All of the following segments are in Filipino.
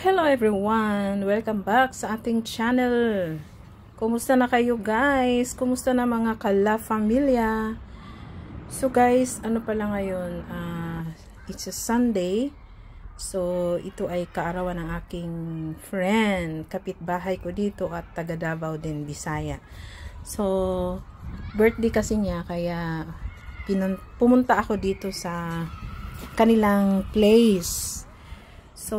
Hello everyone! Welcome back sa ating channel. Kumusta na kayo guys? Kumusta na mga kala familia? So guys, ano pala ngayon? It's a Sunday. So ito ay kaarawan ng aking friend, kapitbahay ko dito at taga Davao din, Bisaya. So birthday kasi niya, kaya pumunta ako dito sa kanilang place. So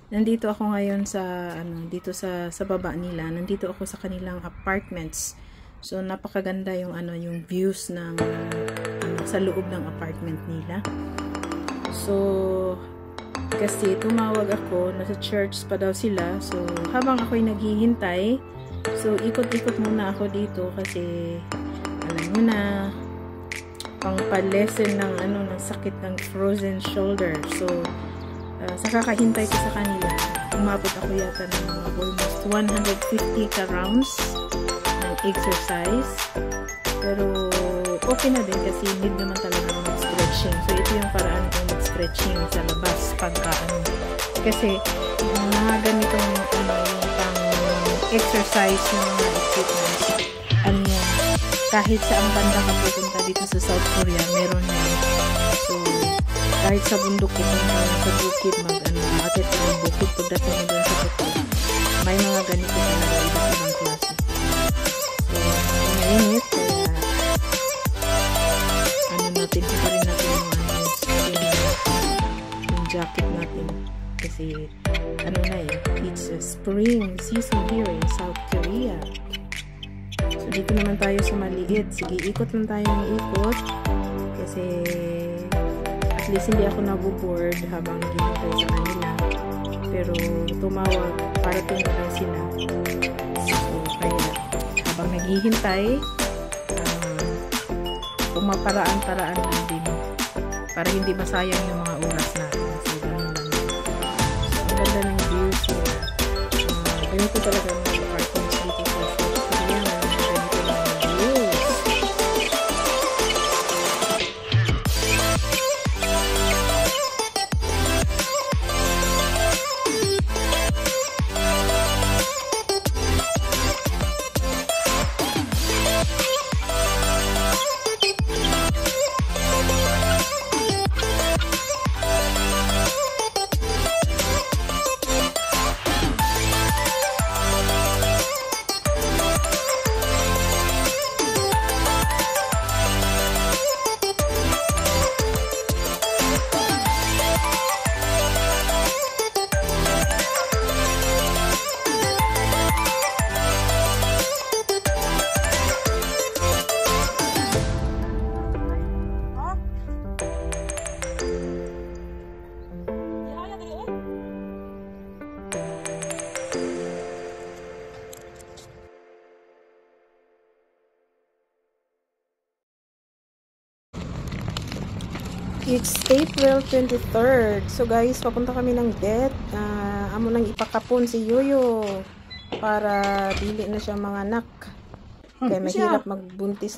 nandito ako ngayon sa dito sa baba nila. Nandito ako sa kanilang apartments. So napakaganda yung yung views ng sa loob ng apartment nila. So kasi tumawag ako, nasa church pa daw sila. So habang ako'y naghihintay, so ikot-ikot muna ako dito kasi alam mo na, pang palesen ng ng sakit ng frozen shoulder. So sa kakahintay ko sa kanila, umabot ako yata ng almost 150 rounds ng exercise. Pero okay na din kasi need naman talaga ng stretching. So ito yung paraan kong mag-stretching sa labas pagka kasi mga ganitong yung pang exercise ng mga equipments, kahit sa ang banda ka pupunta dito sa South Korea, meron yan. So, kahit sa bundok pupunta sa bukid, akit ng bukid, pagdating mo doon sa bukid, may mga ganito talaga, ibang klase. So, mainit, kaya natin, pa rin natin yung jacket natin. Kasi, it's a spring season here in South Korea. So, dito naman tayo sa maliit. Sige, ikot lang tayo ng ikot. Kasi, at least hindi ako nabuboard habang ginintay sa kanila. Pero, tumawag, parating na lang sila. So, kaya, habang naghihintay, pumaparaan-paraan lang din. Para hindi masayang yung mga oras natin. So, ganun lang. So, ang ganda ng views nila. Ganito talaga mga apartments dito sa South Korea. It's April 23rd. So guys, papunta kami ng vet. Amo nang ipakapon si Yoyo para dili na siya mga anak. Kaya mahirap magbuntis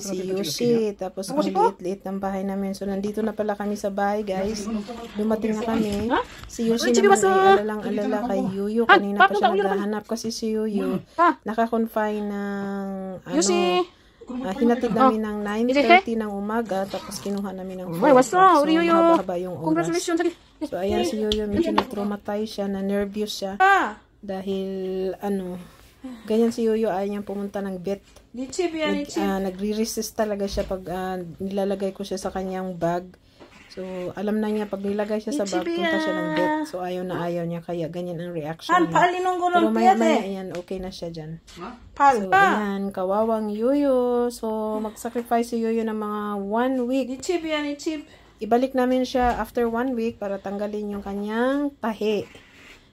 si Yoshi. Tapos ang liit-liit ng bahay namin. So nandito na pala kami sa bahay guys. Dumating na kami. Si Yoshi naman ay alalang-alala kay Yoyo. Kanina pa siya naghahanap kasi si Yoyo naka-confine ng hinatid namin ng 9:30 ng umaga, tapos kinuha namin ng 4. So, mahaba yung oras. So, ayan si Yoyo, medyo na-traumatize siya, na-nervous siya. Dahil, ganyan si Yoyo, ayaw niyang pumunta ng vet. Nagre-resist talaga siya pag nilalagay ko siya sa kanyang bag. So, alam na niya, pag nilagay siya sa bag, punta siya ng vet. So, ayaw na ayaw niya, kaya ganyan ang reaction niya. Pero maya-maya, ayan, okay na siya dyan. So, ayan, kawawang Yuyu. So, mag-sacrifice si Yuyu ng mga 1 week. Ibalik namin siya after 1 week para tanggalin yung kanyang tahi.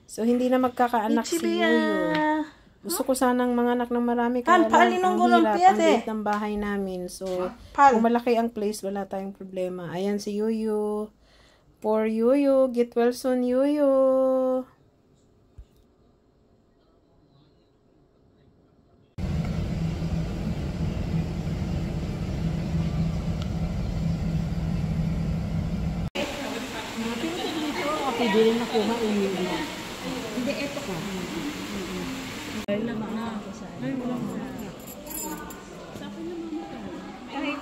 So, hindi na magkakaanak si Yuyu. Gusto ko sanang mga anak ng marami, kaya lang ang hirap, ang liit ng bahay namin. So, kung malaki ang place, wala tayong problema. Ayan si Yuyu. Poor Yuyu. Get well soon, Yuyu. Hindi rin nakuha yung hindi, eto ka. Ay, naman na ako sa ay, wala mo. Sa akin na mama ka. Kahit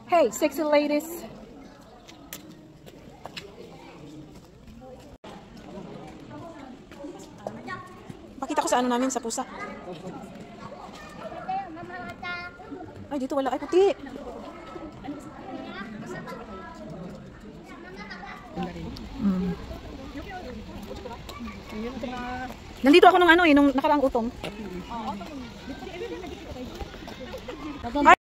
Hey, sexy ladies. Pakita ko sa ano namin, sa pusa. Ay, dito wala. Ay, puti. Nandito ako nung ano nung nakaraang utong. Ay.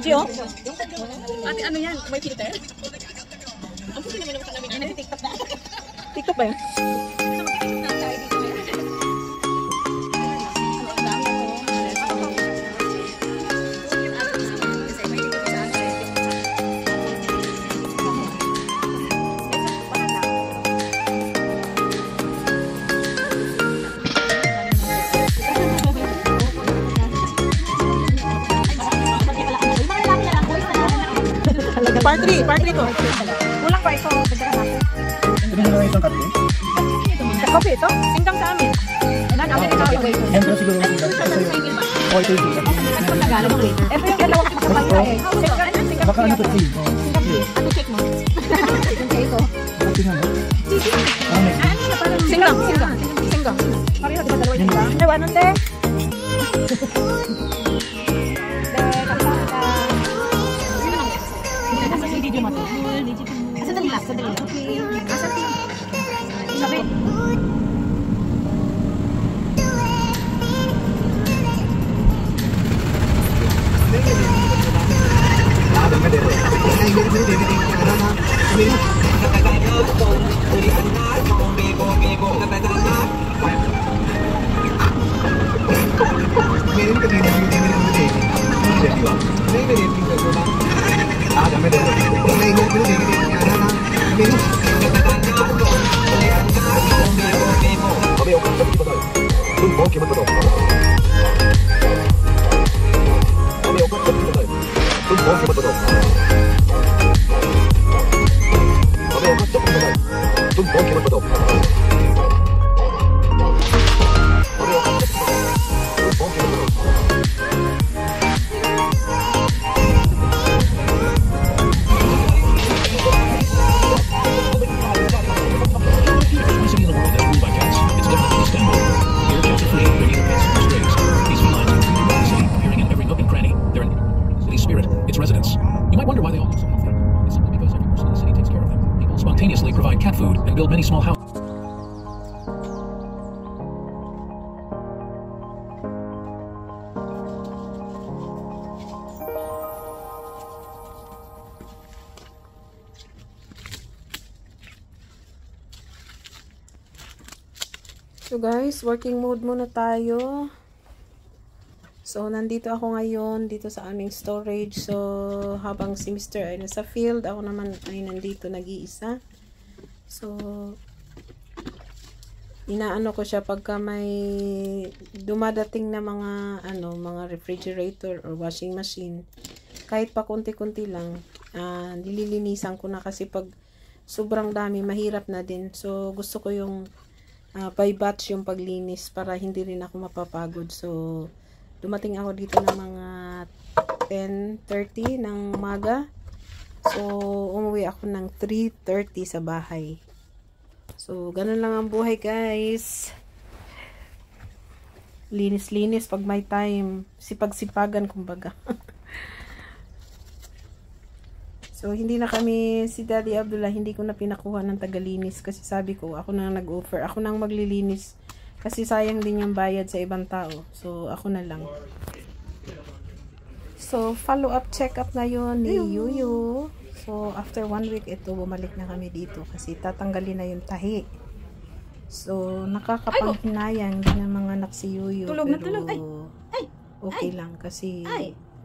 Gio? Ate, ano yan? May filter? Ang puti naman naman namin. Ay, nag-TikTok na. TikTok ba yun? Part 3 to. Kulang pa ito. Ito na lang itong kape. Kape ito? Singkang sa amin. Yan pero siguro yung o ito yung Ito yung dalawang kapatid eh. baka ano to tea. Ano check mo? Yung cake ko. Singkang. Pareho diba dalawa yung singkang? Ano ba? Te? Sandali lang. Okay. Sabi. Provide cat food and build many small houses. So guys, working mode muna tayo. So nandito ako ngayon dito sa aming storage. So habang si Mr. ay nasa field, ako naman ay nandito nag-iisa. So inaano ko siya pagka may dumadating na mga mga refrigerator or washing machine, kahit pa konti-konti lang, nililinisan ko na kasi pag sobrang dami mahirap na din. So gusto ko yung by batch yung paglinis para hindi rin ako mapapagod. So dumating ako dito ng mga 10:30 ng umaga. So umuwi ako ng 3:30 sa bahay. So ganun lang ang buhay guys. Linis-linis pag may time. Sipag-sipagan kumbaga. So hindi na kami, si Daddy Abdullah, hindi ko na pinakuha ng tagalinis kasi sabi ko, ako na nag-offer, ako nang maglilinis kasi sayang din yung bayad sa ibang tao. So ako na lang. So follow-up check-up na yun ni Yuyu. So after 1 week ito, bumalik na kami dito kasi tatanggalin na yung tahi. So nakakapanghinayang din ng mga anak si Yuyu. Tulog na tulog. Okay lang kasi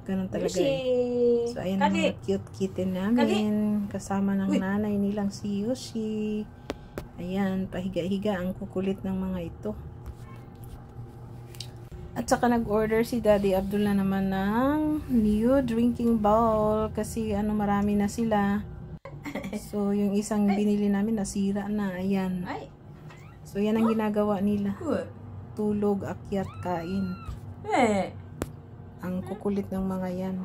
ganun talaga eh. So ayan ang mga cute kitten namin. Kasama ng nanay nilang si Yoshi. Ayan, pahiga-higa ang kukulit ng mga ito. At saka nag-order si Daddy Abdullah naman ng new drinking bowl kasi marami na sila. So yung isang binili namin nasira na. Ayan. So yan ang ginagawa nila. Tulog, akyat, kain. Ang kukulit ng mga yan.